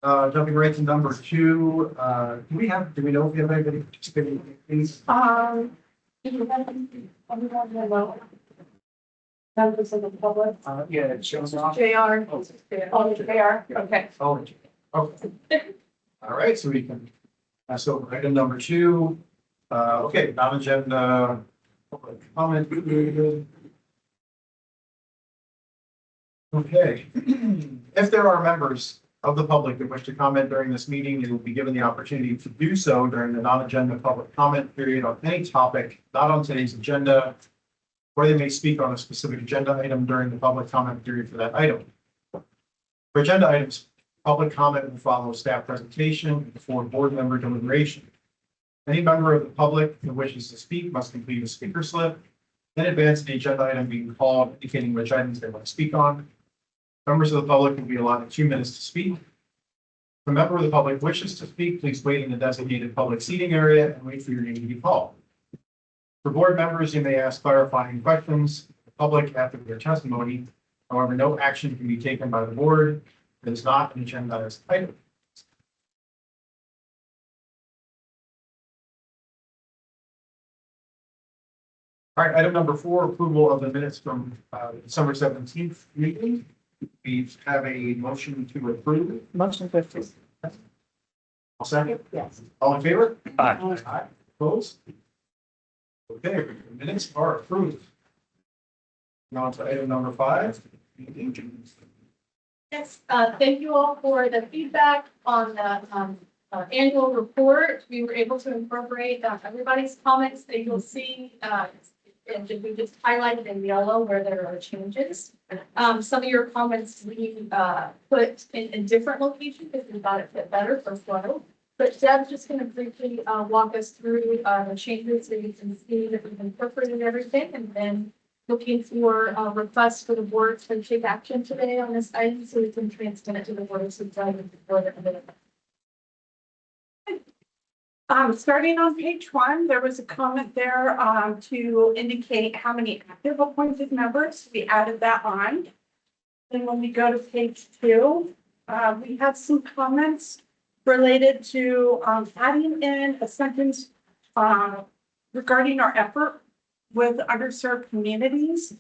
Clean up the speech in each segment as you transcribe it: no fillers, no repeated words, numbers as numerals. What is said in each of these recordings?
Jumping right to number 2, do we know if we have anybody participating in these? Do you have anyone to know? Members of the public? Yeah, it shows off. JR. Oh, JR, okay. Oh, okay. All right, so we can pass over item number 2. Okay, non-agenda public comment period. Okay, if there are members of the public that wish to comment during this meeting, they will be given the opportunity to do so during the non-agenda public comment period on any topic not on today's agenda, or they may speak on a specific agenda item during the public comment period for that item. For agenda items, public comment will follow staff presentation before board member deliberation. Any member of the public who wishes to speak must complete a speaker slip in advance of the agenda item being called, indicating which items they want to speak on. Members of the public will be allotted 2 minutes to speak. If a member of the public wishes to speak, please wait in the designated public seating area and wait for your name to be called. For board members, you may ask clarifying questions of the public after their testimony. However, no action can be taken by the board that is not an agendized item. All right, item number 4, approval of the minutes from December 17th meeting. We have a motion to approve. Motion 50. I'll second. Yes. All in favor? Aye. Aye. Opposed? Okay, the minutes are approved. Now on to item number 5. Yes, thank you all for the feedback on the annual report. We were able to incorporate everybody's comments that you'll see. And we just highlighted in yellow where there are changes. Some of your comments we put in different locations because we thought it fit better for flow. But Deb's just going to briefly walk us through the changes so you can see that we've incorporated everything, and then looking for requests for the board to take action today on this item so we can transmit it to the board of supervisors before the end of the Starting on page 1, there was a comment there to indicate how many active appointed members. We added that on. And when we go to page 2, we have some comments related to adding in a sentence regarding our effort with underserved communities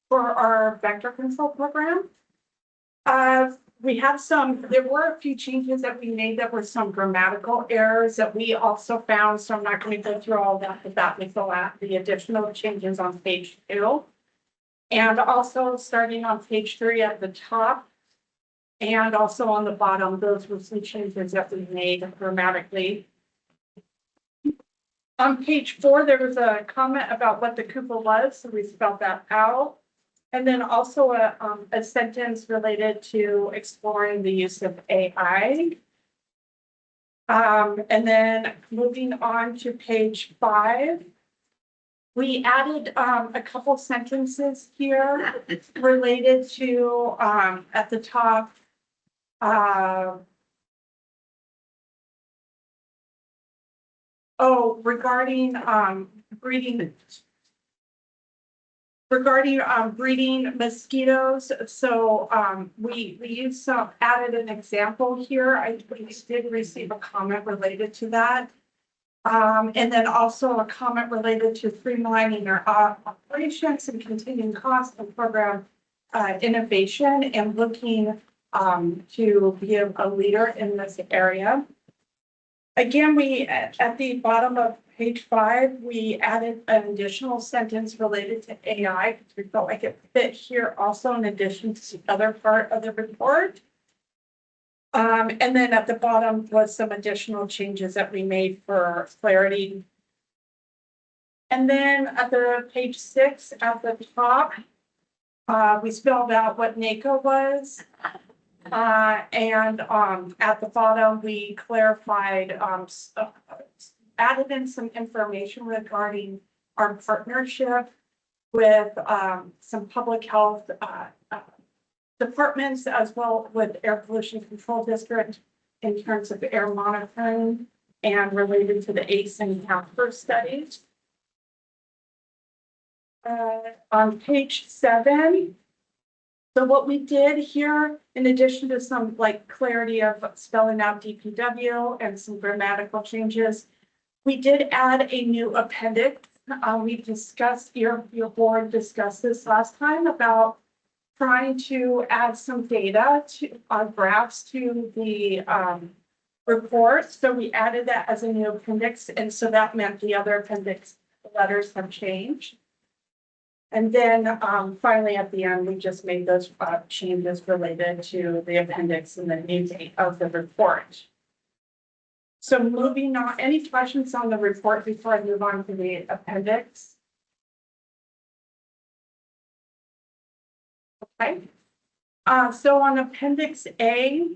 for our vector control program. There were a few changes that we made that were some grammatical errors that we also found. So I'm not going to go through all that, but that was the additional changes on page 2. And also starting on page 3 at the top and also on the bottom, those were some changes that we made grammatically. On page 4, there was a comment about what the Coupa was, so we spelled that out. And then also a sentence related to exploring the use of AI. And then moving on to page 5, we added a couple sentences here related to at the top. Regarding breeding mosquitoes. So we used added an example here. We did receive a comment related to that. And then also a comment related to streamlining our operations and continuing cost and program innovation and looking to be a leader in this area. Again, we at the bottom of page 5, we added an additional sentence related to AI because we felt like it fit here also in addition to the other part of the report. And then at the bottom was some additional changes that we made for clarity. And then at the page 6 at the top, we spelled out what NACO was. And at the bottom, we clarified, added in some information regarding our partnership with some public health departments, as well with Air Pollution Control District in terms of air monitoring and related to the ACE and CASPER studies. On page 7, So what we did here, in addition to some like clarity of spelling out DPW and some grammatical changes, we did add a new appendix. We discussed, your board discussed this last time about trying to add some data to our graphs to the report. So we added that as a new appendix. And so that meant the other appendix letters have changed. And then finally, at the end, we just made those changes related to the appendix and the new date of the report. So moving on, any questions on the report before I move on to the appendix? Okay. So on Appendix A,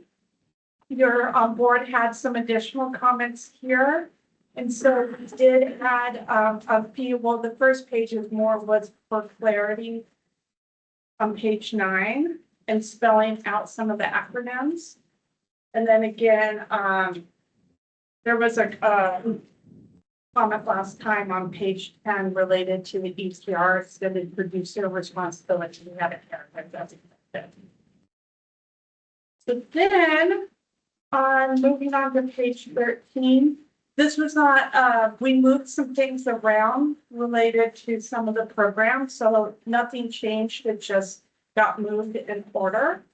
your board had some additional comments here. And so we did add a few, well, the first page is more was for clarity on page 9 and spelling out some of the acronyms. And then again, there was a comment last time on page 10 related to the ECR, extended producer responsibility. We had a paragraph that's accepted. So then, moving on to page 13, this was not, we moved some things around related to some of the programs, so nothing changed, it just got moved in order.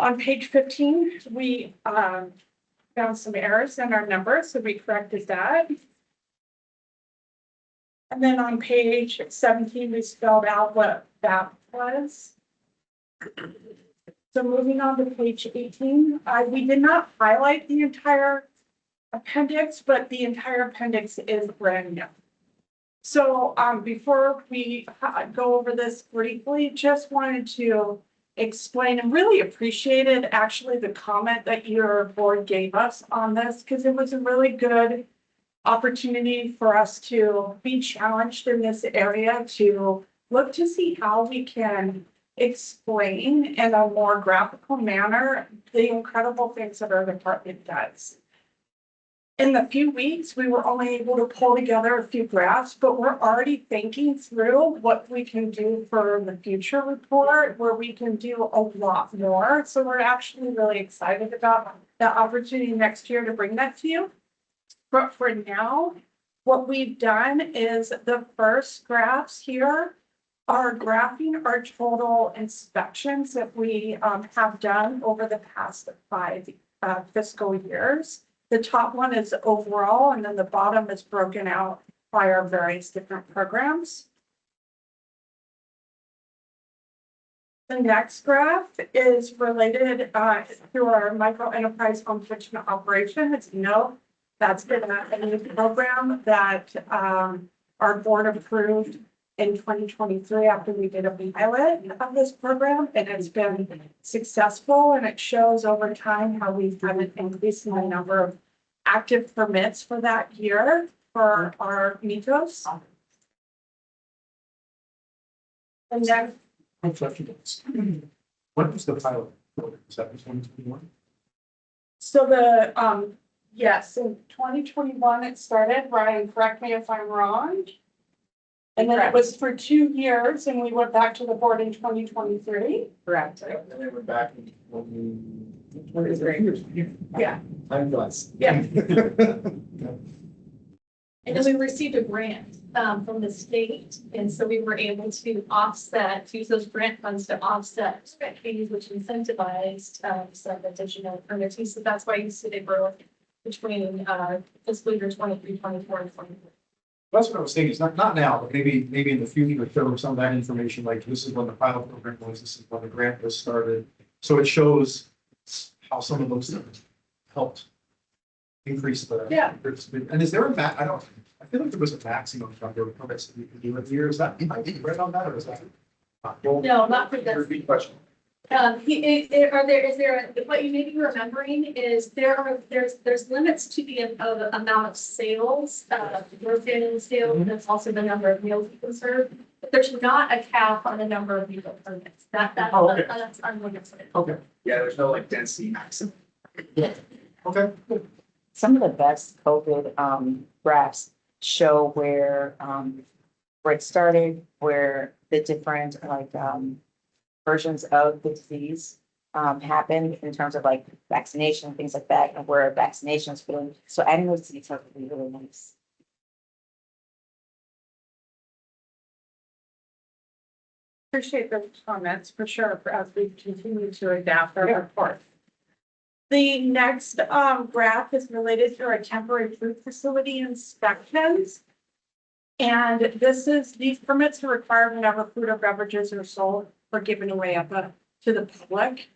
On page 15, we found some errors in our numbers, so we corrected that. And then on page 17, we spelled out what that was. So moving on to page 18, we did not highlight the entire appendix, but the entire appendix is brand new. So before we go over this briefly, just wanted to explain and really appreciated actually the comment that your board gave us on this, because it was a really good opportunity for us to be challenged in this area, to look to see how we can explain in a more graphical manner the incredible things that our department does. In the few weeks, we were only able to pull together a few graphs, but we're already thinking through what we can do for the future report, where we can do a lot more. So we're actually really excited about the opportunity next year to bring that to you. But for now, what we've done is the first graphs here are graphing our total inspections that we have done over the past 5 fiscal years. The top one is overall, and then the bottom is broken out by our various different programs. The next graph is related to our micro enterprise home kitchen operation. As you know, that's been a new program that our board approved in 2023 after we did a pilot of this program, and it's been successful, and it shows over time how we've had an increase in the number of active permits for that year for our meters. And then What was the pilot? Was that 2021? so the yes, in 2021 it started. Ryan, correct me if I'm wrong. And then it was for 2 years, and we went back to the board in 2023. Correct. And then we're back in 23 years. Yeah. Time flies. Yeah. And then we received a grant from the state, and so we were able to use those grant funds to offset fees, which incentivized some additional permitting. So that's why you see the growth between fiscal year 23, 24, and 24. That's what I was thinking. It's not now, but maybe in the future, if there was some of that information, like this is when the pilot program was, this is when the grant was started. So it shows how some of those things helped increase the. Yeah. And is there I feel like there was a maximum number of permits that you can do in a year. Is that, I think, right on that, or is that? No, not for this. Repeat question. What you may be remembering is there's limits to the amount of sales, rotating sales, and there's also the number of meals you can serve. But there's not a cap on the number of meal permits. That's unlimited. Okay, Yeah, there's no like density maximum. okay. Some of the best COVID graphs show where it started, where the different versions of the disease happen in terms of like vaccination, things like that, and where vaccinations fit in. So adding those details would be really nice. Appreciate those comments for sure, as we continue to adapt our report. The next graph is related to our temporary food facility inspections. And these permits are required whenever food or beverages are sold or given away to the public.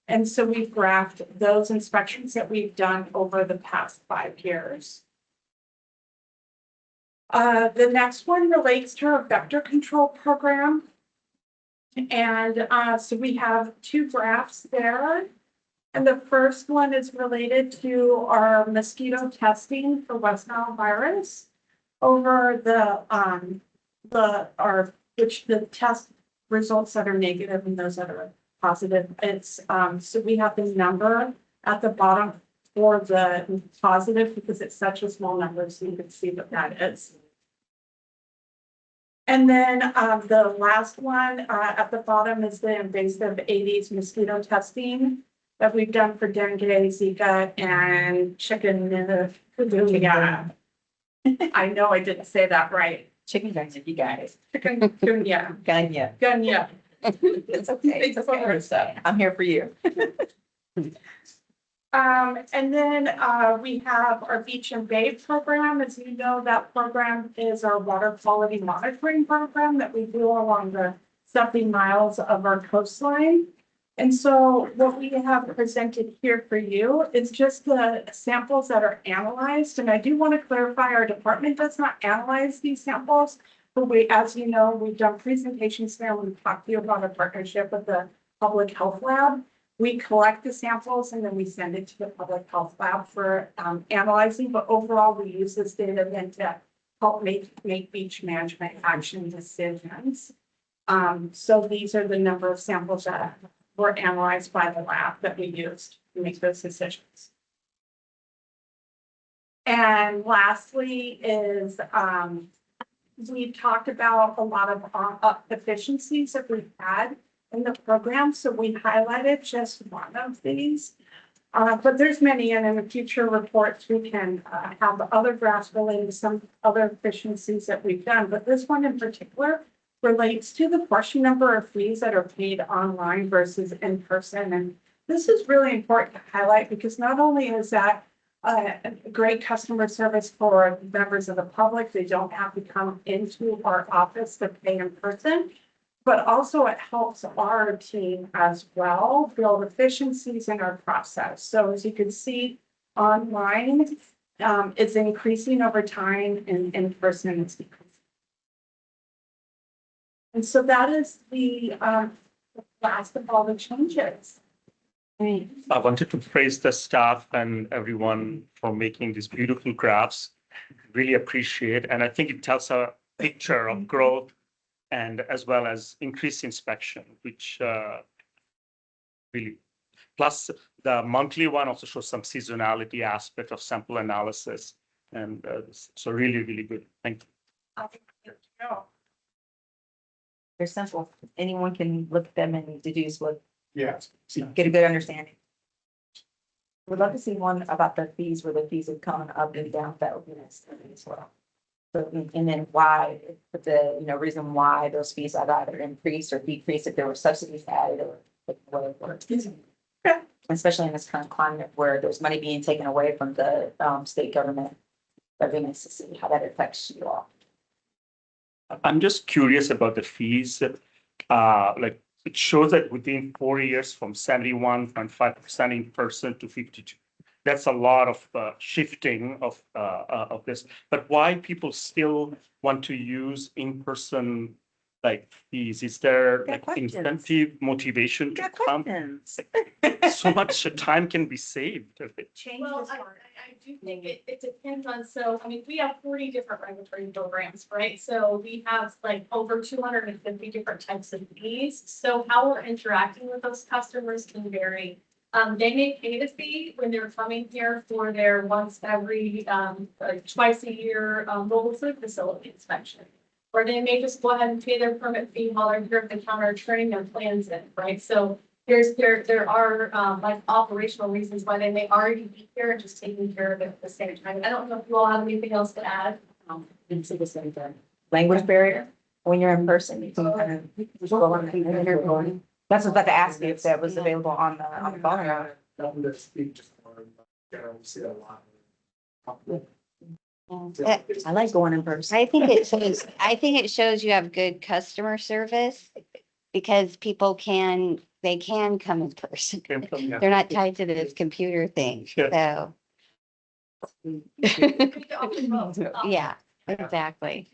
And so we've graphed those inspections that we've done over the past 5 years. The next one relates to our vector control program. And so we have 2 graphs there. And the first one is related to our mosquito testing for West Nile virus over the test results that are negative and those that are positive. It's so we have the number at the bottom for the positive because it's such a small number, so you can see what that is. And then the last one at the bottom is the invasive Aedes mosquito testing that we've done for dengue, Zika, and chikungunya. I know I didn't say that right. Chikungunya, you guys. Chikungunya. Gunya. It's okay. It's okay. I'm here for you. And then we have our Beach and Bay program. As you know, that program is our water quality monitoring program that we do along the 70 miles of our coastline. And so what we have presented here for you is just the samples that are analyzed. And I do want to clarify, our department does not analyze these samples, but as you know, we've done presentations there. We've talked to you about our partnership with the Public Health Lab. We collect the samples and then we send it to the Public Health Lab for analyzing. But overall, we use this data then to help make beach management action decisions. So these are the number of samples that were analyzed by the lab that we used to make those decisions. And lastly is we've talked about a lot of efficiencies that we've had in the program. So we highlighted just one of these, but there's many, and in the future reports, we can have other graphs related to some other efficiencies that we've done. But this one in particular relates to the portion number of fees that are paid online versus in person. And this is really important to highlight because not only is that great customer service for members of the public, they don't have to come into our office to pay in person, but also it helps our team as well build efficiencies in our process. So as you can see online, it's increasing over time, and in person it's decreasing. And so that is the last of all the changes. I wanted to praise the staff and everyone for making these beautiful graphs. Really appreciate, and I think it tells a picture of growth and as well as increased inspection, which really, plus the monthly one also shows some seasonality aspect of sample analysis. And so really, really good. Thank you. They're simple. Anyone can look at them and deduce what, Yes. get a good understanding. We'd love to see one about the fees, where the fees have gone up and down. That would be nice as well. So, and then why, but the reason why those fees have either increased or decreased, if there were subsidies added or whatever. Especially in this kind of climate where there's money being taken away from the state government. That'd be nice to see how that affects you all. I'm just curious about the fees. Like it shows that within 4 years from 71.5% in person to 52. That's a lot of shifting of this. But why people still want to use in-person like fees? Is there like incentive motivation to come? So much time can be saved. Well, I do think it depends on, so, I mean, we have 40 different regulatory programs, right? So we have like over 250 different types of fees. So how we're interacting with those customers can vary. They may pay the fee when they're coming here for their once every, twice a year, mobile food facility inspection. or they may just go ahead and pay their permit fee while they're here at the counter turning their plans in, right? So there are, like operational reasons why they may already be here and just taking care of it at the same time. I don't know if you all have anything else to add. Didn't see the same thing. Language barrier, when you're in person, you can kind of just go on and hear going. That's what I was about to ask you if that was available on the phone or not. Nothing to speak just on, generally see a lot. I like going in person. I think it shows you have good customer service because people they can come in person. They're not tied to this computer thing, Yeah. so, yeah, exactly.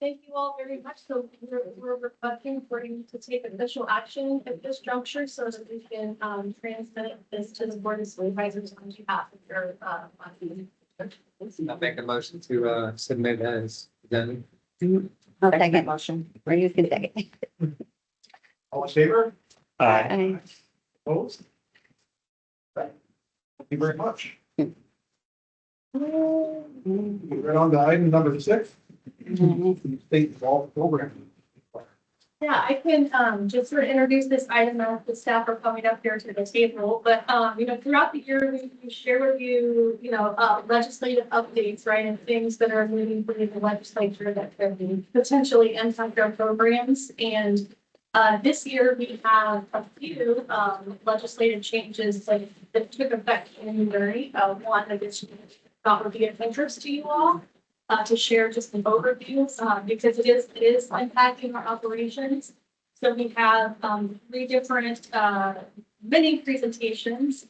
Thank you all very much. So we're requesting for you to take official action at this juncture so that we can transmit this to the board of supervisors on behalf of your I'll make a motion to submit as done. Second motion. Or you can second. All in favor? Uh, Opposed? Thank you very much. Right on to item number 6. State involved program. Yeah, I can just sort of introduce this item as the staff are coming up here to the table, but throughout the year, we share with you, legislative updates, right? And things that are moving through the legislature that could potentially impact our programs. And this year, we have a few legislative changes like that took effect in January. One that is thought would be of interest to you all. To share just an overview, because it is impacting our operations. So we have 3 different mini presentations.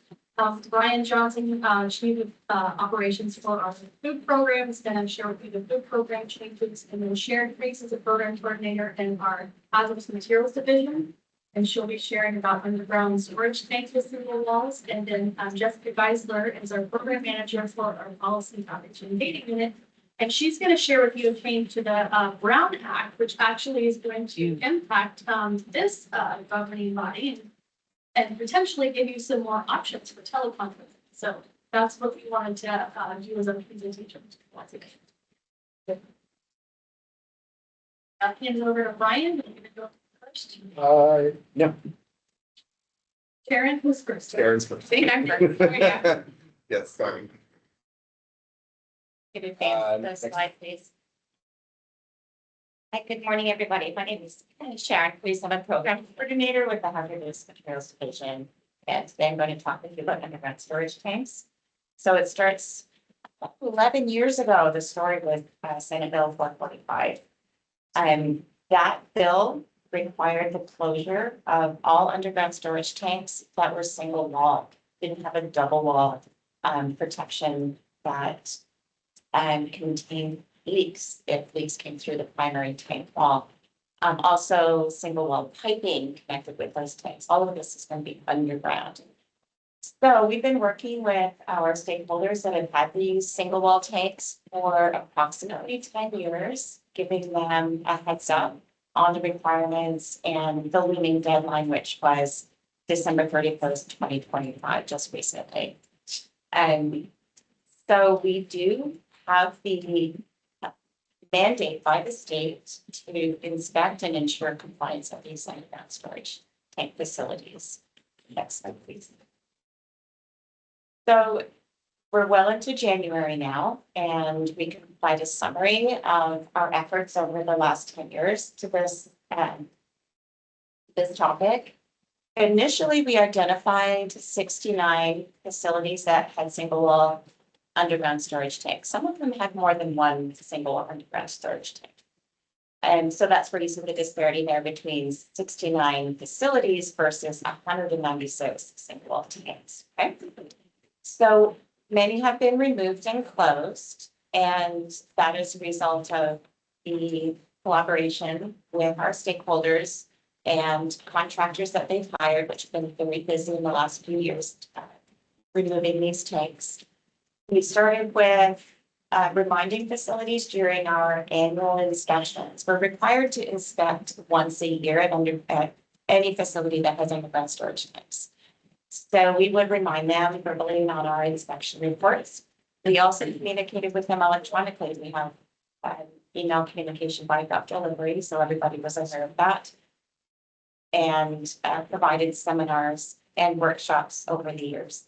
Brian Johnson, Chief of Operations for our food programs, and I'm share with you the food program changes, and then Sharon Freaks is a program coordinator in our hazardous materials division. And she'll be sharing about underground storage tanks with single walls. And then Jessica Geisler is our program manager for our policy outreach and data unit. And she's going to share with you a change to the Brown Act, which actually is going to impact this governing body and potentially give you some more options for teleconferencing. So that's what we wanted to do as a presentation. I'll hand it over to Brian. I'm going to go first. No. Karen, who's first? Karen's first. See, I'm first. Oh, yeah. Yes, sorry. Could advance the slide, please. Hi, good morning, everybody. My name is Sharon Freeze. I'm a program coordinator with the Hazardous Materials Division. And today I'm going to talk with you about underground storage tanks. So it starts 11 years ago, the story with Senate Bill 445. That bill required the closure of all underground storage tanks that were single wall, didn't have a double wall protection that contain leaks if leaks came through the primary tank wall. Also single wall piping connected with those tanks. All of this is going to be underground. So we've been working with our stakeholders that have had these single wall tanks for approximately 10 years, giving them a heads up on the requirements and the looming deadline, which was December 31st, 2025, just recently. So we do have the mandate by the state to inspect and ensure compliance of these underground storage tank facilities. Next slide, please. So we're well into January now, and we can provide a summary of our efforts over the last 10 years to this topic. Initially, we identified 69 facilities that had single wall underground storage tanks. Some of them had more than one single underground storage tank. And so that's where you see the disparity there between 69 facilities versus 196 single wall tanks. Okay. So many have been removed and closed, and that is a result of the collaboration with our stakeholders and contractors that they've hired, which have been very busy in the last few years removing these tanks. We started with reminding facilities during our annual inspections. We're required to inspect once a year at any facility that has underground storage tanks. So we would remind them verbally on our inspection reports We also communicated with them electronically. We have email communication by delivery, so everybody was aware of that. And provided seminars and workshops over the years.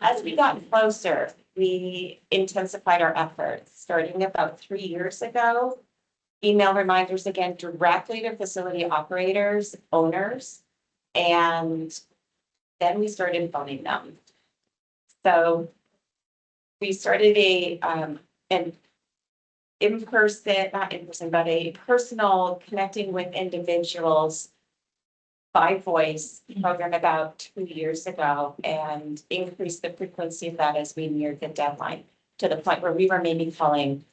As we got closer, we intensified our efforts, starting about 3 years ago. Email reminders again directly to facility operators, owners, and then we started phoning them. So we started an in-person, not in-person, but a personal connecting with individuals by voice program about 2 years ago and increased the frequency of that as we neared the deadline to the point where we were maybe calling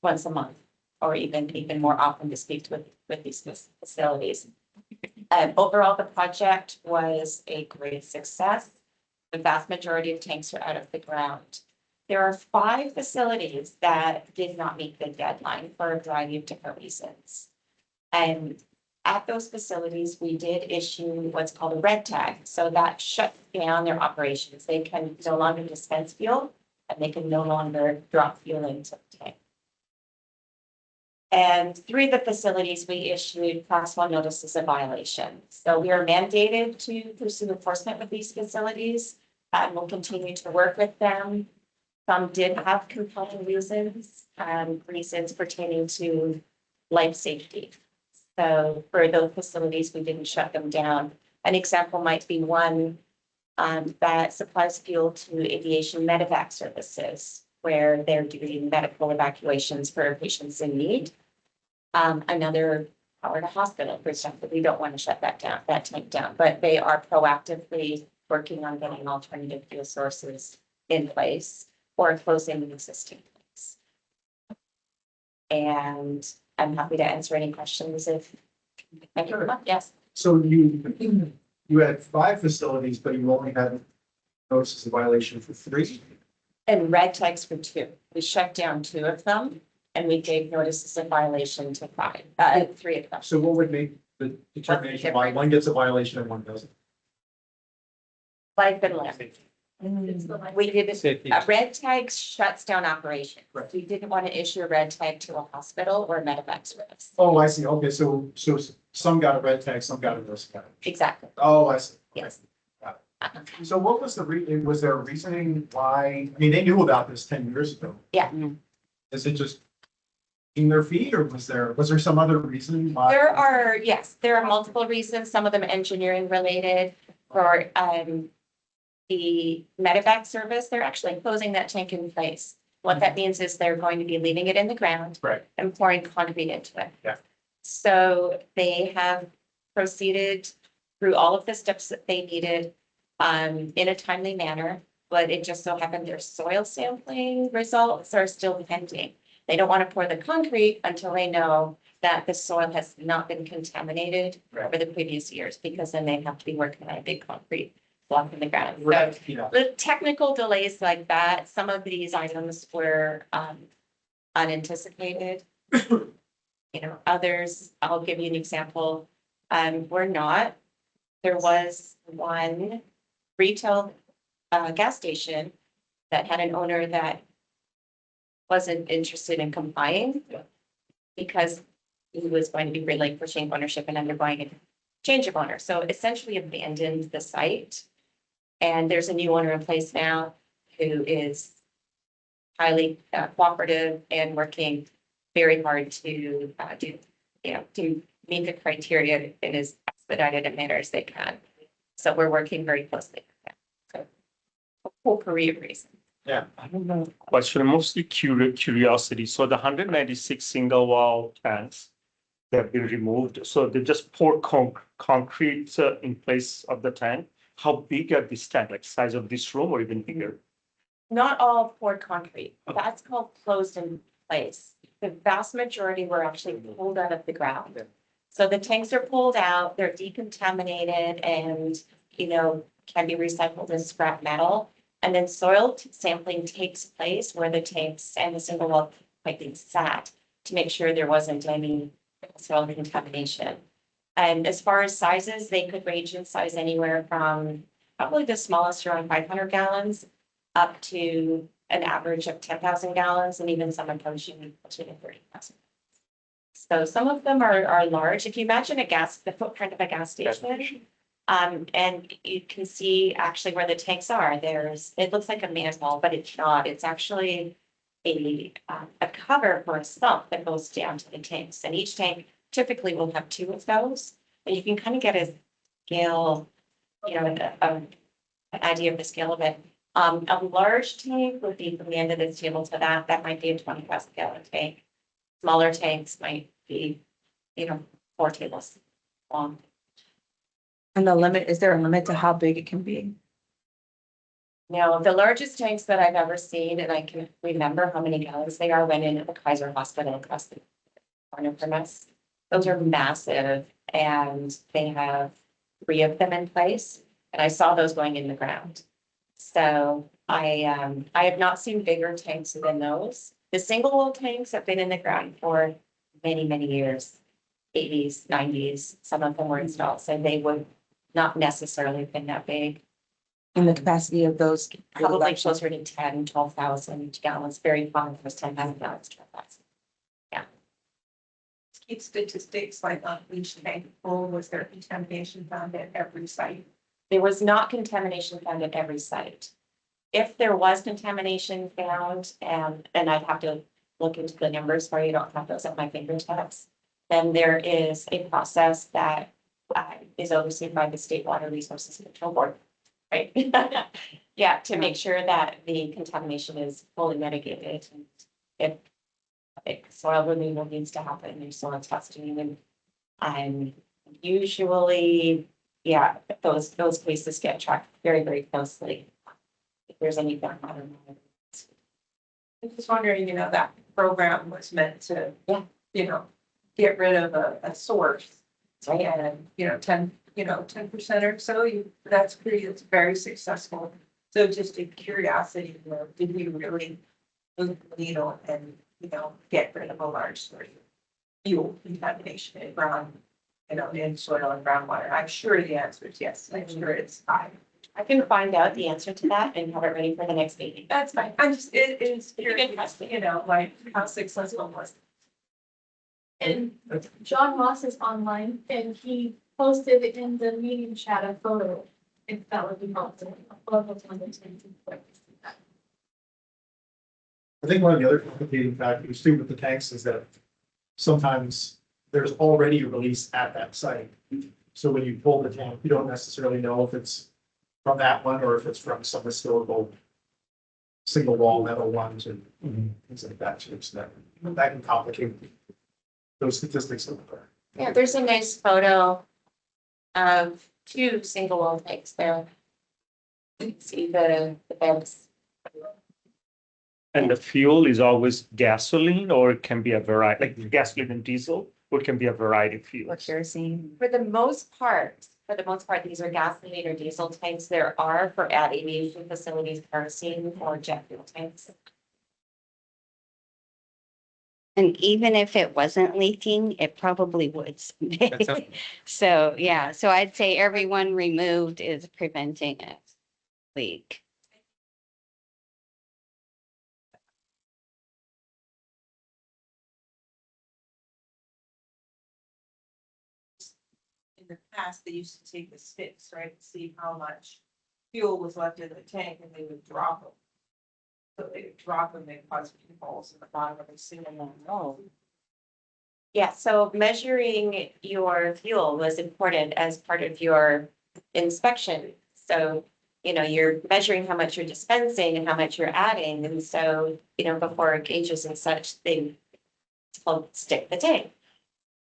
once a month or even more often to speak with these facilities. Overall, the project was a great success. The vast majority of tanks are out of the ground. There are 5 facilities that did not meet the deadline for a variety of different reasons. And at those facilities, we did issue what's called a red tag. So that shut down their operations. They can no longer dispense fuel and they can no longer drop fuel into the tank. And 3 of the facilities, we issued class 1 notices of violation. So we are mandated to pursue enforcement with these facilities and we'll continue to work with them. Some did have compelling reasons pertaining to life safety. So for those facilities, we didn't shut them down. An example might be one that supplies fuel to aviation medevac services, where they're doing medical evacuations for patients in need. Another power to hospital, for example, we don't want to shut that tank down, but they are proactively working on getting alternative fuel sources in place or closing the existing tanks. And I'm happy to answer any questions if. Thank you very much. Yes. So you had 5 facilities, but you only had notices of violation for 3? And red tags for 2. We shut down 2 of them and we gave notices of violation to 3 of them. So what would make the determination why one gets a violation and one doesn't? Life and limb. It's the like- We did Safety. a red tag shuts down operations. Right. We didn't want to issue a red tag to a hospital or a medevac service. Oh, I see. Okay, so some got a red tag, some got a no tag. Exactly. Oh, I see. Okay. Yes. Got it. So what was was there a reasoning why, I mean, they knew about this 10 years ago. Yeah. Is it just in their feet or was there some other reason why? There are multiple reasons, some of them engineering related. For the medevac service, they're actually closing that tank in place. What that means is they're going to be leaving it in the ground. Right. And pouring concrete into it. Yeah. So they have proceeded through all of the steps that they needed in a timely manner, but it just so happened their soil sampling results are still pending. They don't want to pour the concrete until they know that the soil has not been contaminated Right. over the previous years, because then they have to be working on a big concrete block in the ground. So Right, yeah. the technical delays like that, some of these items were unanticipated. Others, I'll give you an example, were not. There was one retail gas station that had an owner that wasn't interested in complying because he was going to be relinquishing ownership and undergoing a change of owner. So essentially abandoned the site. And there's a new owner in place now who is highly cooperative and working very hard to to meet the criteria in as expedited a manner as they can. So we're working very closely with them. So a whole career of reasons. Yeah. I don't know. Question, mostly curiosity. So the 196 single wall tanks that have been removed, so they just pour concrete in place of the tank. How big are these tanks? Like size of this room or even bigger? Not all poured concrete. That's called closed in place. The vast majority were actually pulled out of the ground. So the tanks are pulled out, they're decontaminated and, can be recycled as scrap metal. And then soil sampling takes place where the tanks and the single wall piping sat to make sure there wasn't any soil contamination. And as far as sizes, they could range in size anywhere from probably the smallest around 500 gallons up to an average of 10,000 gallons and even some approaching to 30,000. So some of them are large. If you imagine the footprint of a gas station, and you can see actually where the tanks are, it looks like a manhole, but it's not. It's actually a cover for a sump that goes down to the tanks. And each tank typically will have 2 of those. And you can kind of get a scale, an idea of the scale of it. A large tank would be from the end of this table to that might be a 20,000 gallon tank. Smaller tanks might be, 4 tables long. And is there a limit to how big it can be? Now, the largest tanks that I've ever seen, and I can remember how many gallons they are, went in at the Kaiser Hospital across the corner from us. Those are massive, and they have 3 of them in place, and I saw those going in the ground. So I have not seen bigger tanks than those. The single wall tanks have been in the ground for many, many years, 80s, 90s. Some of them were installed, so they would not necessarily have been that big. In the capacity of those? Probably closer to 10, 12,000 gallons, very common for 10,000 gallons, 12,000. Keep statistics like on each tank full, was there contamination found at every site? There was not contamination found at every site. If there was contamination found, and I'd have to look into the numbers for you, don't have those at my fingertips, then there is a process that is overseen by the State Water Resources Control Board, right? Yeah, to make sure that the contamination is fully mitigated. And if soil removal needs to happen, there's soil testing, and usually, yeah, those cases get tracked very, very closely. If there's anything, I don't know. I'm just wondering, that program was meant to, Yeah. Get rid of a source. Right. And, 10% or so, that's very successful. So just a curiosity, did we really move the needle and, get rid of a large source of fuel contamination in ground, in soil and groundwater? I'm sure the answer is yes. I'm sure it's high. I can find out the answer to that and have it ready for the next meeting. That's fine. I'm just, it is It's a good curious, question. like how successful was it? And John Ross is online and he posted in the meeting chat a photo. If that would be helpful. I think one of the other complicating factors too with the tanks is that sometimes there's already a release at that site. So when you pull the tank, you don't necessarily know if it's from that one or if it's from some historical single wall metal ones and things like that too. So that can complicate those statistics a little bit. Yeah, there's a nice photo of 2 single wall tanks there. You can see the beds. And the fuel is always gasoline, or it can be a variety, like gasoline and diesel, or it can be a variety of What fuels. you're seeing? For the most part, these are gasoline or diesel tanks. There are for at aviation facilities, kerosene or jet fuel tanks. And even if it wasn't leaking, it probably would someday. That's So, yeah, so I'd say everyone removed is preventing a leak. In the past, they used to take the sticks, right, to see how much fuel was left in the tank and they would drop them. So they would drop them, they'd cause holes in the bottom of the single one. Oh. Yeah, so measuring your fuel was important as part of your inspection. So, you're measuring how much you're dispensing and how much you're adding. And so, before gauges and such, it's called stick the tank.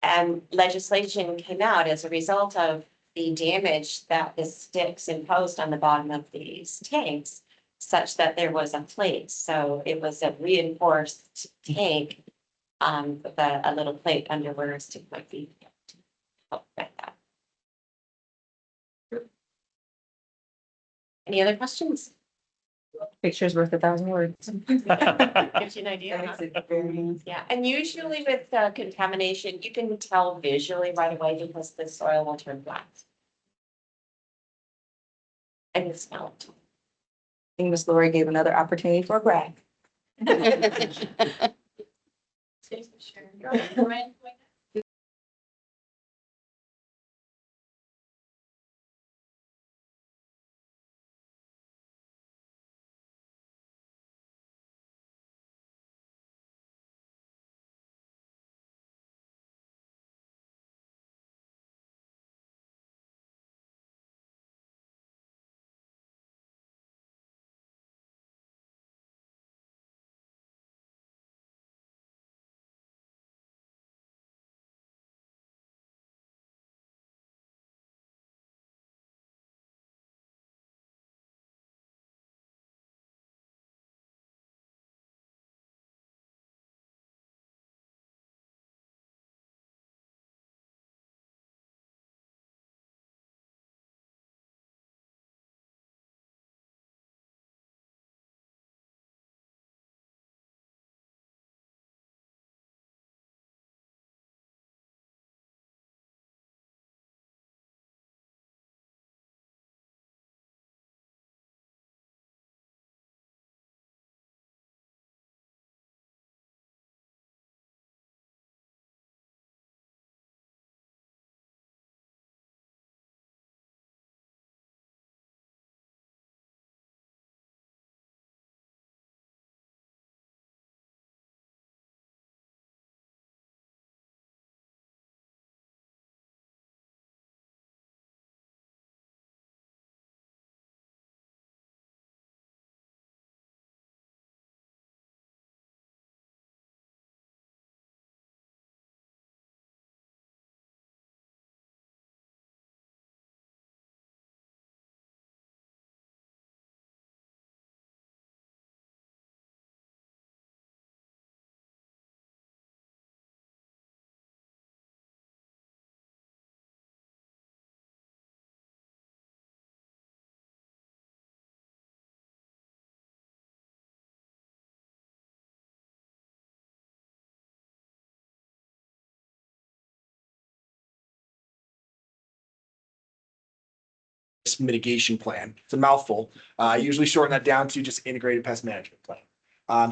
And legislation came out as a result of the damage that the sticks imposed on the bottom of these tanks, such that there was a plate. So it was a reinforced tank with a little plate under where a stick might be. To help prevent that. Any other questions? Picture's worth 1,000 words. Gives you an idea. That huh? makes it very. Yeah, and usually with contamination, you can tell visually right away because the soil will turn black. And you smell it. think Ms. Lori gave another opportunity for a brag. Brian, mitigation plan. It's a mouthful. I usually shorten that down to just integrated pest management plan.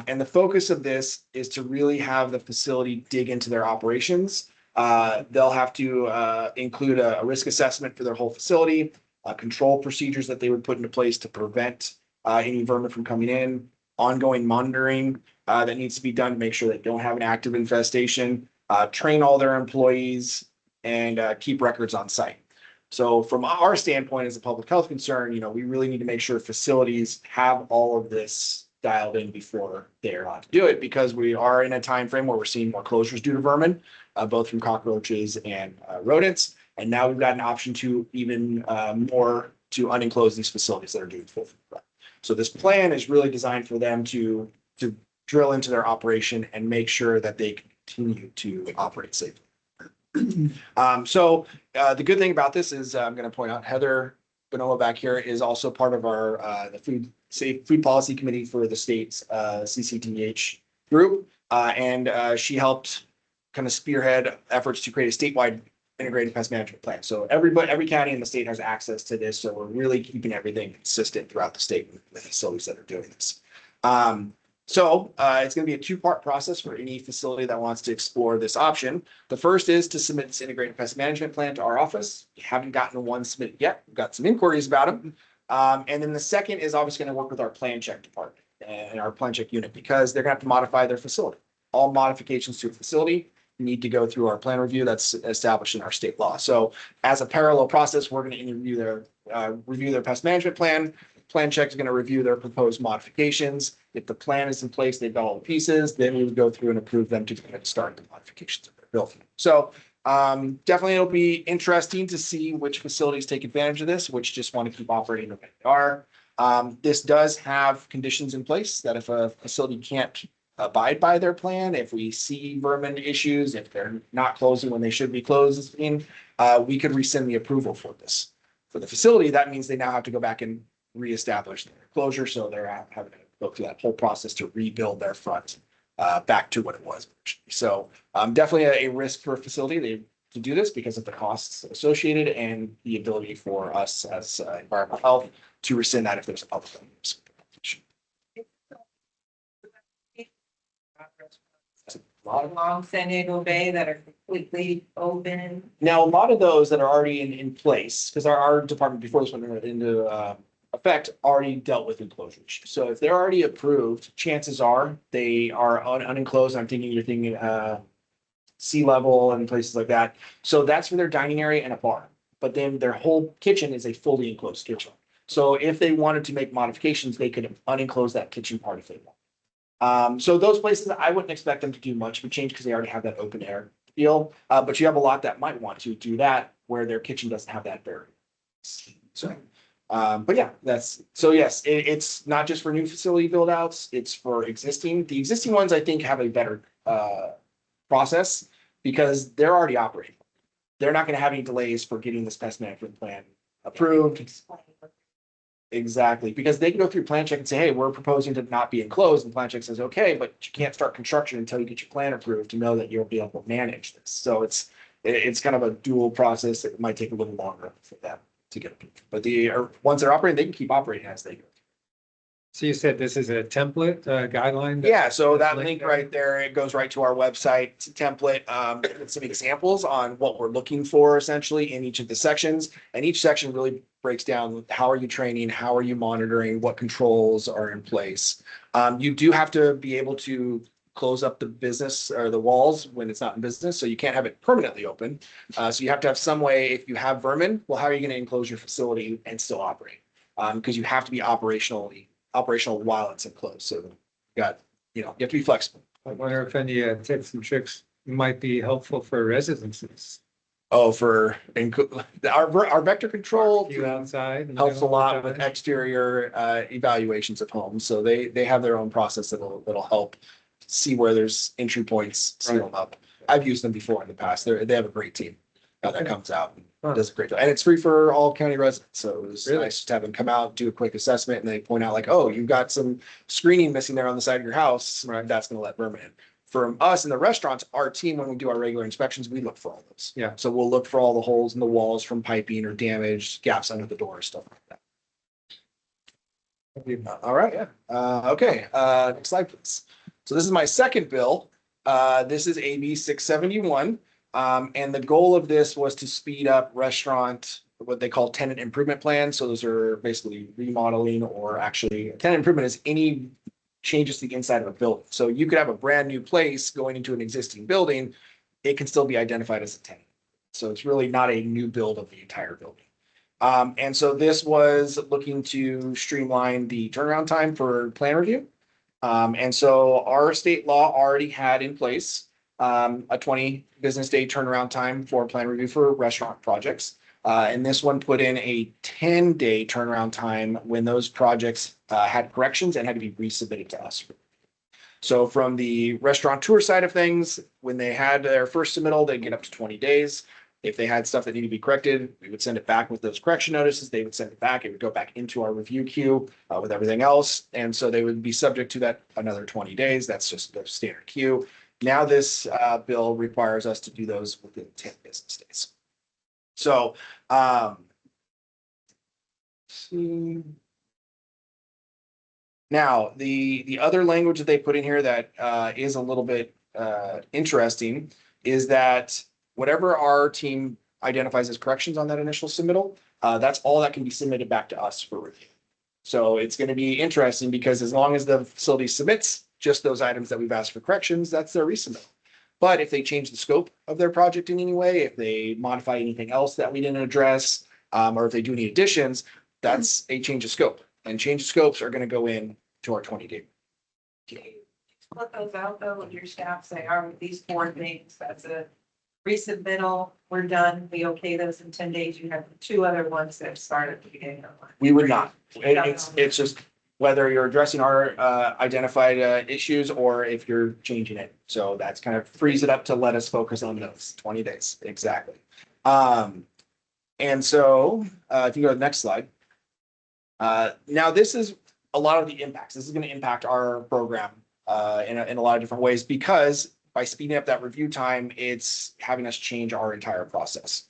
And the focus of this is to really have the facility dig into their operations. They'll have to include a risk assessment for their whole facility, control procedures that they would put into place to prevent any vermin from coming in, ongoing monitoring that needs to be done to make sure they don't have an active infestation, train all their employees, and keep records on site. So from our standpoint as a public health concern, we really need to make sure facilities have all of this dialed in before they're allowed to do it, because we are in a time frame where we're seeing more closures due to vermin, both from cockroaches and rodents. And now we've got an option to even more to unenclose these facilities that are doing full food. So this plan is really designed for them to drill into their operation and make sure that they continue to operate safely. The good thing about this is I'm going to point out Heather Bonomo back here is also part of our the food policy committee for the state's CCTH group, and she helped kind of spearhead efforts to create a statewide integrated pest management plan. So every county in the state has access to this. So we're really keeping everything consistent throughout the state with the facilities that are doing this. It's going to be a two-part process for any facility that wants to explore this option. The first is to submit this integrated pest management plan to our office. We haven't gotten one submitted yet. We've got some inquiries about them. And then the second is obviously going to work with our plan check department and our plan check unit, because they're going to have to modify their facility. All modifications to a facility need to go through our plan review that's established in our state law. So as a parallel process, we're going to review their pest management plan. Plan check is going to review their proposed modifications. If the plan is in place, they've got all the pieces, then we would go through and approve them to start the modifications of their building. So definitely it'll be interesting to see which facilities take advantage of this, which just want to keep operating the way they are. This does have conditions in place that if a facility can't abide by their plan, if we see vermin issues, if they're not closing when they should be closing, we could rescind the approval for this. For the facility, that means they now have to go back and reestablish their closure. So they're having to go through that whole process to rebuild their front back to what it was. So definitely a risk for a facility to do this because of the costs associated and the ability for us as environmental health to rescind that if there's a public risk. along San Diego Bay that are completely open. Now, a lot of those that are already in place, because our department before this went into effect, already dealt with enclosure issues. So if they're already approved, chances are they are unenclosed. I'm thinking you're thinking sea level and places like that. So that's for their dining area and a bar. But then their whole kitchen is a fully enclosed kitchen. So if they wanted to make modifications, they could unenclose that kitchen part if they want. So those places, I wouldn't expect them to do much of a change because they already have that open air feel. But you have a lot that might want to do that where their kitchen doesn't have that barrier. So, but yeah, yes, it's not just for new facility build outs, it's for existing. The existing ones, I think, have a better process because they're already operating. They're not going to have any delays for getting this pest management plan approved. Exactly, because they can go through plan check and say, hey, we're proposing to not be enclosed, and plan check says, okay, but you can't start construction until you get your plan approved to know that you'll be able to manage this. So it's kind of a dual process. It might take a little longer for them to get approved. But once they're operating, they can keep operating as they go. So you said this is a template, guideline? Yeah, so that link right there, it goes right to our website. It's a template, with some examples on what we're looking for essentially in each of the sections. And each section really breaks down how are you training, how are you monitoring, what controls are in place. You do have to be able to close up the business or the walls when it's not in business, so you can't have it permanently open. So you have to have some way, if you have vermin, well, how are you going to enclose your facility and still operate? Because you have to be operational while it's enclosed. So you have to be flexible. I wonder if any tips and tricks might be helpful for residences. Oh, our vector control You outside. helps a lot with exterior evaluations of homes. So they have their own process that'll help see where there's entry points, seal them up. I've used them before in the past. They have a great team that comes out and does a great job. And it's free for all county residents. So it was nice to have them come out, do a quick assessment, and they point out like, oh, you've got some screening missing there on the side of your house. Right. That's going to let vermin in. For us in the restaurants, our team, when we do our regular inspections, we look for all those. Yeah. So we'll look for all the holes in the walls from piping or damage, gaps under the door, stuff like that. All right. Yeah. Okay. Next slide, please. So this is my second bill. This is AB 671. And the goal of this was to speed up restaurant, what they call tenant improvement plans. So those are basically remodeling, or actually tenant improvement is any changes to the inside of a building. So you could have a brand new place going into an existing building. It can still be identified as a tenant. So it's really not a new build of the entire building. And so this was looking to streamline the turnaround time for plan review. And so our state law already had in place a 20 business day turnaround time for plan review for restaurant projects. And this one put in a 10-day turnaround time when those projects had corrections and had to be resubmitted to us. So from the restaurateur side of things, when they had their first submittal, they'd get up to 20 days. If they had stuff that needed to be corrected, we would send it back with those correction notices. They would send it back. It would go back into our review queue with everything else. And so they would be subject to that another 20 days. That's just the standard queue. Now this bill requires us to do those within 10 business days. So, now the other language that they put in here that is a little bit interesting is that whatever our team identifies as corrections on that initial submittal, that's all that can be submitted back to us for review. So it's going to be interesting because as long as the facility submits just those items that we've asked for corrections, that's their resubmit. But if they change the scope of their project in any way, if they modify anything else that we didn't address, or if they do any additions, that's a change of scope. And change of scopes are going to go in to our 20-day. Put those out though, with your staff say, are these 4 things, that's a resubmittal, we're done, we okay those in 10 days, you have 2 other ones that start at the beginning of the month. We would not. It's just whether you're addressing our identified issues or if you're changing it. So that's kind of frees it up to let us focus on those 20 days. Exactly. And so if you go to the next slide. Now this is a lot of the impacts. This is going to impact our program in a lot of different ways, because by speeding up that review time, it's having us change our entire process.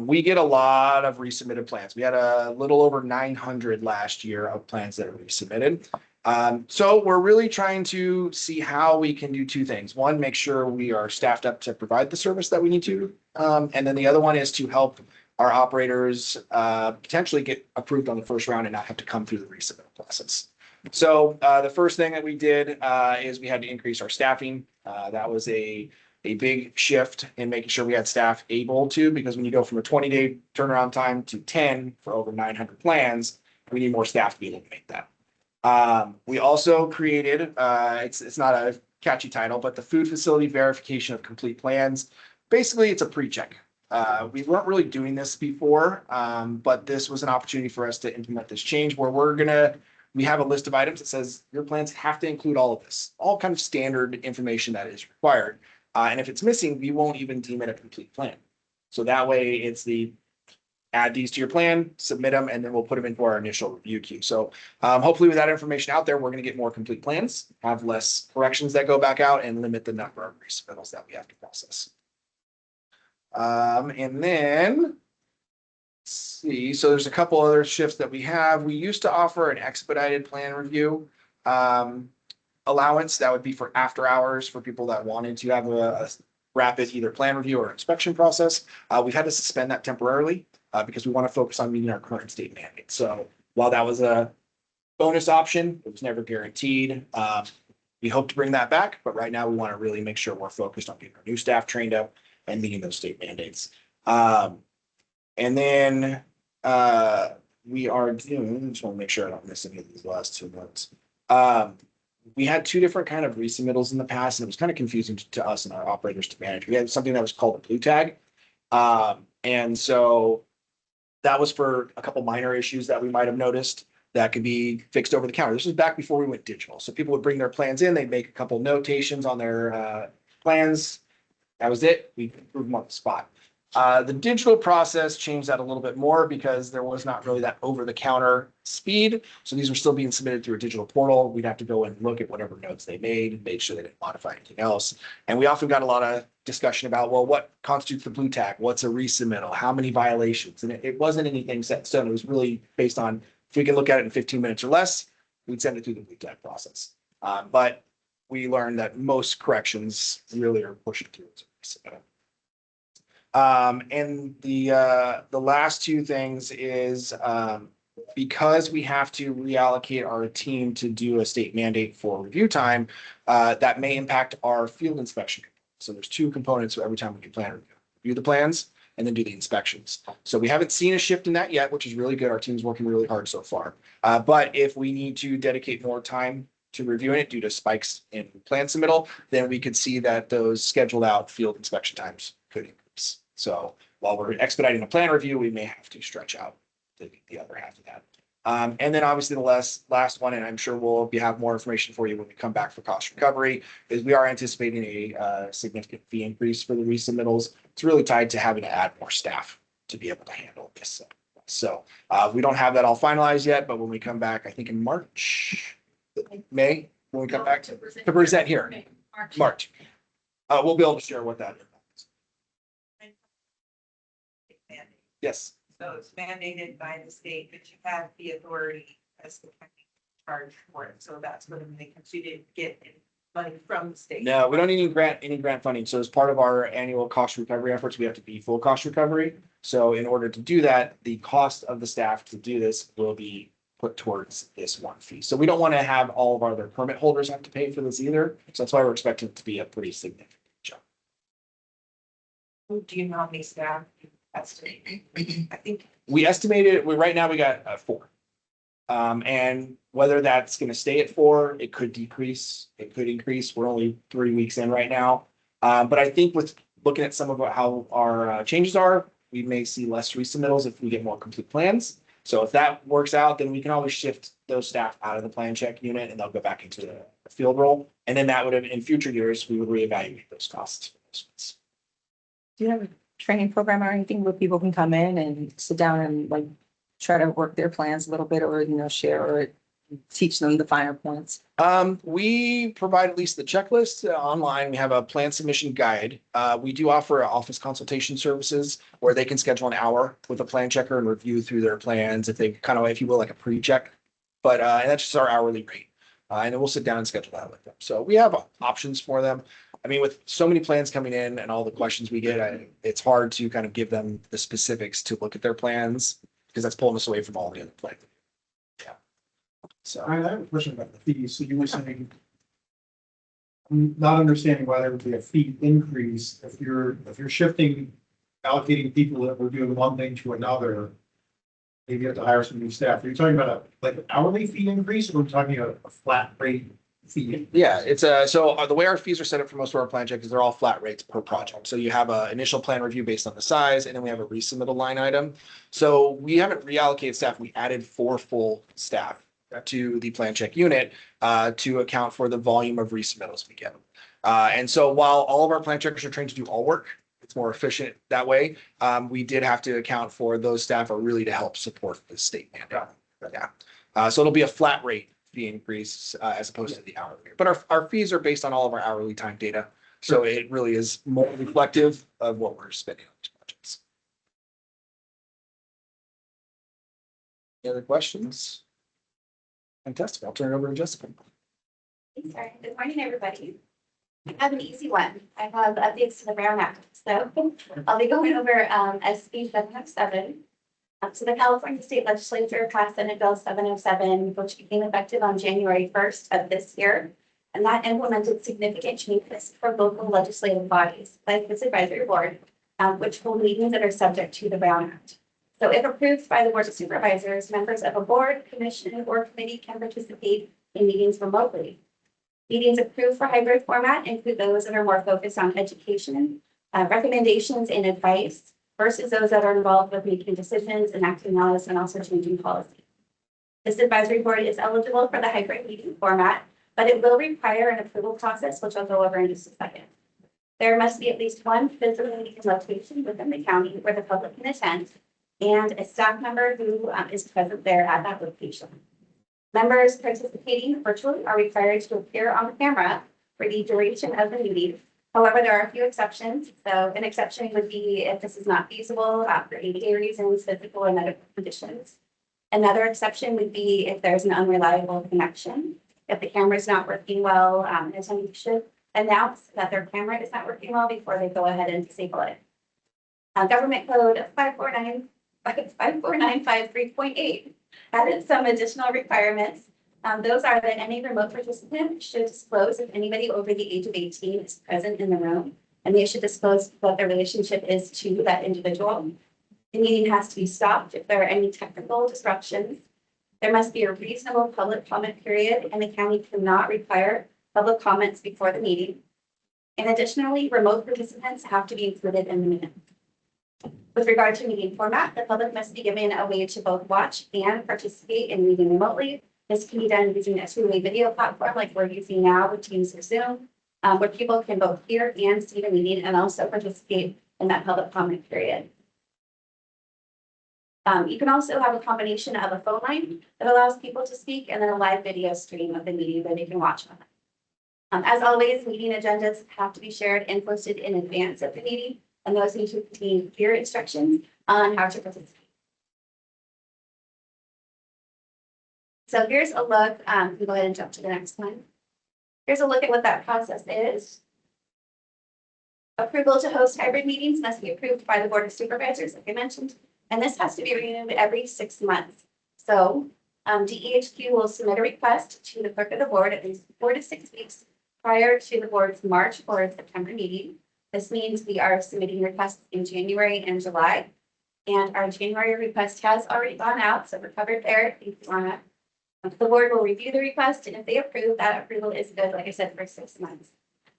We get a lot of resubmitted plans. We had a little over 900 last year of plans that are resubmitted. So we're really trying to see how we can do two things. One, make sure we are staffed up to provide the service that we need to. And then the other one is to help our operators potentially get approved on the first round and not have to come through the resubmit process. So the first thing that we did is we had to increase our staffing. That was a big shift in making sure we had staff able to, because when you go from a 20-day turnaround time to 10 for over 900 plans, we need more staff to be able to make that. We also created, it's not a catchy title, but the Food Facility Verification of Complete Plans. Basically, it's a pre-check. We weren't really doing this before, but this was an opportunity for us to implement this change where we have a list of items that says your plans have to include all of this, all kind of standard information that is required. And if it's missing, we won't even deem it a complete plan. So that way it's add these to your plan, submit them, and then we'll put them into our initial review queue. So hopefully with that information out there, we're going to get more complete plans, have less corrections that go back out, and limit the number of resubmittals that we have to process. And then, let's see, so there's a couple other shifts that we have. We used to offer an expedited plan review allowance. That would be for after hours for people that wanted to have a rapid either plan review or inspection process. We've had to suspend that temporarily because we want to focus on meeting our current state mandate. So while that was a bonus option, it was never guaranteed. We hope to bring that back, but right now we want to really make sure we're focused on getting our new staff trained up and meeting those state mandates. And then we are doing, I just want to make sure I don't miss any of these last 2 months. We had two different kind of resubmittals in the past, and it was kind of confusing to us and our operators to manage. We had something that was called a blue tag. And so that was for a couple minor issues that we might have noticed that could be fixed over the counter. This was back before we went digital. So people would bring their plans in, they'd make a couple notations on their plans. That was it. We approved them on the spot. The digital process changed that a little bit more because there was not really that over-the-counter speed. So these were still being submitted through a digital portal. We'd have to go and look at whatever notes they made, make sure they didn't modify anything else. And we often got a lot of discussion about, well, what constitutes the blue tag? What's a resubmittal? How many violations? And it wasn't anything set in stone. It was really based on if we can look at it in 15 minutes or less, we'd send it through the blue tag process. But we learned that most corrections really are pushing through as a resubmittal. And the last two things is because we have to reallocate our team to do a state mandate for review time, that may impact our field inspection. So there's two components every time we do plan review the plans and then do the inspections. So we haven't seen a shift in that yet, which is really good. Our team's working really hard so far. But if we need to dedicate more time to reviewing it due to spikes in plan submittal, then we could see that those scheduled out field inspection times could increase. So while we're expediting a plan review, we may have to stretch out the other half of that. And then obviously the last one, and I'm sure we'll have more information for you when we come back for cost recovery, is we are anticipating a significant fee increase for the resubmittals. It's really tied to having to add more staff to be able to handle this. So we don't have that all finalized yet, but when we come back, I think in May, when we come back to present here, March, we'll be able to share what that is. Yes. So it's mandated by the state that you have the authority as the county charge for it. So that's what I'm thinking. So you didn't get any money from the state. No, we don't need any grant funding. So as part of our annual cost recovery efforts, we have to be full cost recovery. So in order to do that, the cost of the staff to do this will be put towards this one fee. So we don't want to have all of our other permit holders have to pay for this either. So that's why we're expecting it to be a pretty significant jump. Do you know how many staff you estimate? I think We estimated, right now we got 4. And whether that's going to stay at 4, it could decrease, it could increase. We're only 3 weeks in right now. But I think with looking at some of how our changes are, we may see less resubmittals if we get more complete plans. So if that works out, then we can always shift those staff out of the plan check unit and they'll go back into the field role. And then that would have, in future years, we would reevaluate those costs. do you have a training program or anything where people can come in and sit down and like try to work their plans a little bit or, share or teach them the finer points? We provide at least the checklist online. We have a plan submission guide. We do offer office consultation services where they can schedule an hour with a plan checker and review through their plans if they kind of, if you will, like a pre-check. But and that's just our hourly rate. And then we'll sit down and schedule that with them. So we have options for them. I mean, with so many plans coming in and all the questions we get, it's hard to kind of give them the specifics to look at their plans because that's pulling us away from all the other plans. Yeah. So. I have a question about the fees. So you were saying, I'm not understanding why there would be a fee increase if you're shifting, allocating people that were doing one thing to another. Maybe you have to hire some new staff. Are you talking about an hourly fee increase, or are we talking a flat rate fee? Yeah, the way our fees are set up for most of our plan checks is they're all flat rates per project. So you have an initial plan review based on the size, and then we have a resubmittal line item. So we haven't reallocated staff. We added 4 full staff to the plan check unit to account for the volume of resubmittals we get. And so while all of our plan checkers are trained to do all work, it's more efficient that way. We did have to account for those staff are really to help support the state mandate. Yeah. So it'll be a flat rate fee increase as opposed to the hourly. But our fees are based on all of our hourly time data. So it really is more reflective of what we're spending on these projects. Any other questions? Fantastic. I'll turn it over to Jessica. Thanks, Sorry. Good morning, everybody. I have an easy one. I have updates to the Brown Act. So I'll be going over SB 707. So the California State Legislature passed Senate Bill 707, which became effective on January 1st of this year. And that implemented significant changes for local legislative bodies, like this advisory board, which hold meetings that are subject to the Brown Act. So if approved by the Board of Supervisors, members of a board, commission, or committee can participate in meetings remotely. Meetings approved for hybrid format include those that are more focused on education, recommendations, and advice versus those that are involved with making decisions, enacting laws, and also changing policy. This advisory board is eligible for the hybrid meeting format, but it will require an approval process, which I'll go over in just a second. There must be at least one physical meeting location within the county where the public can attend, and a staff member who is present there at that location. Members participating virtually are required to appear on camera for the duration of the meeting. However, there are a few exceptions. So an exception would be if this is not feasible for ADA reasons, physical or medical conditions. Another exception would be if there's an unreliable connection. If the camera is not working well, attendee should announce that their camera is not working well before they go ahead and disable it. Government Code 54953.8 added some additional requirements. Those are that any remote participant should disclose if anybody over the age of 18 is present in the room, and they should disclose what their relationship is to that individual. The meeting has to be stopped if there are any technical disruptions. There must be a reasonable public comment period, and the county cannot require public comments before the meeting. And additionally, remote participants have to be included in the minutes. With regard to meeting format, the public must be given a way to both watch and participate in meeting remotely. This can be done using a two-way video platform like we're using now with Teams or Zoom, where people can both hear and see the meeting and also participate in that public comment period. You can also have a combination of a phone line that allows people to speak and then a live video stream of the meeting that they can watch on. As always, meeting agendas have to be shared and posted in advance of the meeting, and those need to contain clear instructions on how to participate. So here's a look. You can go ahead and jump to the next one. Here's a look at what that process is. Approval to host hybrid meetings must be approved by the Board of Supervisors, like I mentioned, and this has to be renewed every 6 months. So DEHQ will submit a request to the clerk of the board at least 4 to 6 weeks prior to the board's March or September meeting. This means we are submitting requests in January and July, and our January request has already gone out, so we're covered there. Thank you, Lorna. The board will review the request, and if they approve, that approval is good, like I said, for 6 months.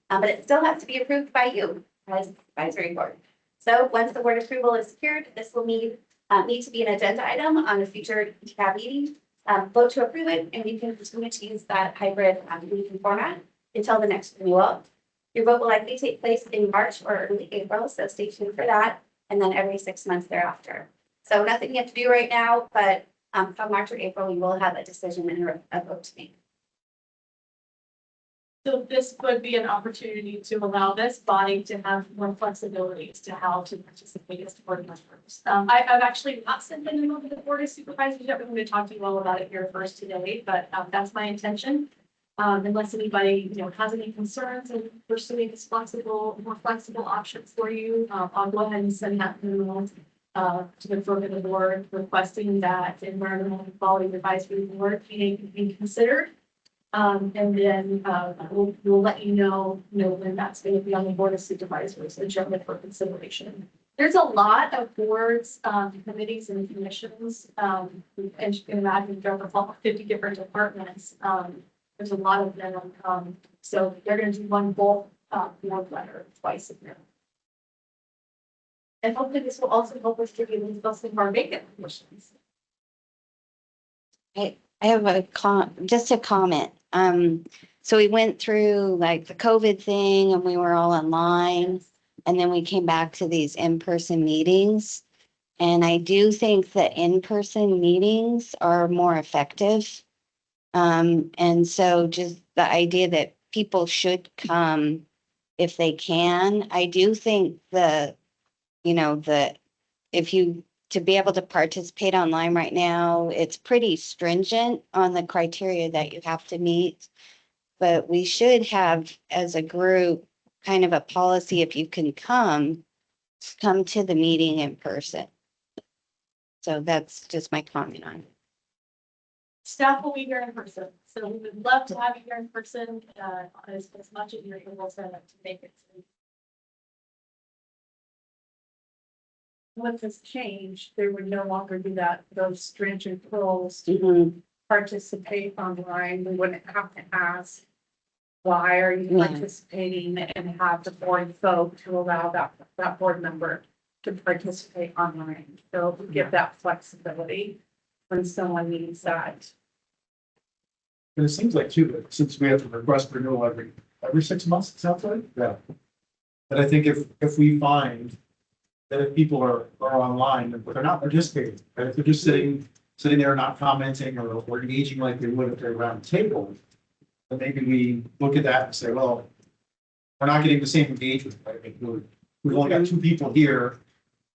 But it still has to be approved by you as advisory board. So once the board approval is secured, this will need to be an agenda item on a future tab meeting. Vote to approve it, and we can continue to use that hybrid meeting format until the next renewal. Your vote will likely take place in March or early April, so stay tuned for that, and then every 6 months thereafter. So nothing you have to do right now, but come March or April, we will have a decision and a vote to make. So this would be an opportunity to allow this body to have more flexibility as to how to participate as board members. I've actually not sent them over to the Board of Supervisors yet. We're going to talk to you all about it here first today, but that's my intention. Unless anybody, has any concerns in pursuing this more flexible options for you, I'll go ahead and send that memo to the clerk of the board requesting that environmental quality advisory board be considered. And then, we'll let you know, when that's going to be on the board of supervisors agenda for consideration. There's a lot of boards, committees and commissions, and you can imagine there are 50 different departments. There's a lot of them, so they're going to do one bulk, board letter twice a year. And hopefully this will also help us to get into some of our vacant positions. I have just a comment. So we went through like the COVID thing and we were all online. And then we came back to these in-person meetings. And I do think that in-person meetings are more effective. And so just the idea that people should come if they can. I do think to be able to participate online right now, it's pretty stringent on the criteria that you have to meet. But we should have, as a group, kind of a policy, if you can come to the meeting in person. So that's just my comment on it. Staff will be here in person, so we would love to have you here in person, as much as you're able to make it. With this change, there would no longer be those stringent rules to participate online. We wouldn't have to ask, why are you participating, and have the board vote to allow that board member to participate online. So we give that flexibility when someone needs that. And it seems like too, that since we have to request renewal every 6 months, it sounds like, yeah. But I think if we find that if people are online, but they're not participating, right? If they're just sitting there not commenting or engaging like they would if they're around the table, then maybe we look at that and say, well, we're not getting the same engagement, right? I mean, we've only got 2 people here,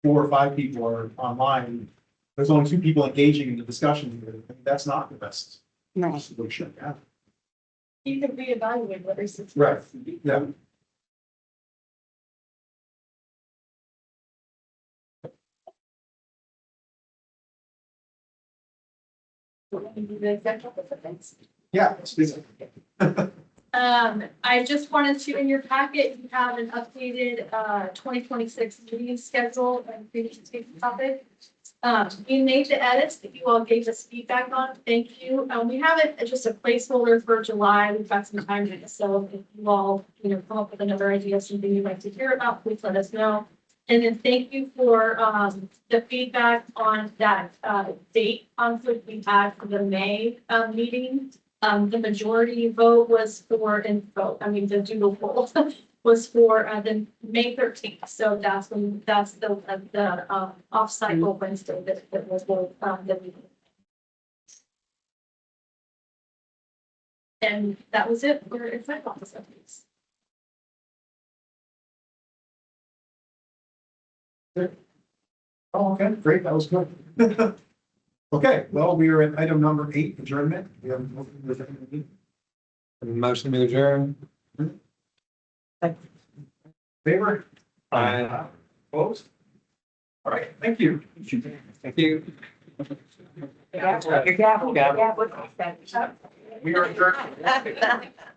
4 or 5 people are online. There's only 2 people engaging in the discussion here. That's not the best solution. Yeah. You can reevaluate every 6 Right. months. Yeah. Yeah. I just wanted to, in your packet, you have an updated 2026 meeting schedule and presentation topic. You made the edits that you all gave us feedback on. Thank you. We have it just a placeholder for July. We've got some time to, so if you all, come up with another idea, something you'd like to hear about, please let us know. And then thank you for the feedback on that date conflict we had for the May meeting. The majority vote was for the doodle poll was for the May 13th. So that's the off cycle Wednesday that was the meeting. And that was it for exec office updates. Oh, okay, great, that was good. Okay, well, we are at item number 8, adjournment. We have a Motion to adjourn. favor? Aye. Opposed? All right, thank you. Thank you. Your gavel. We are adjourned.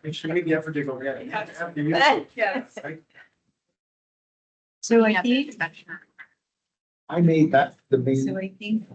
Make sure we get for to go. Yes. So I think, I made that the main. so I think,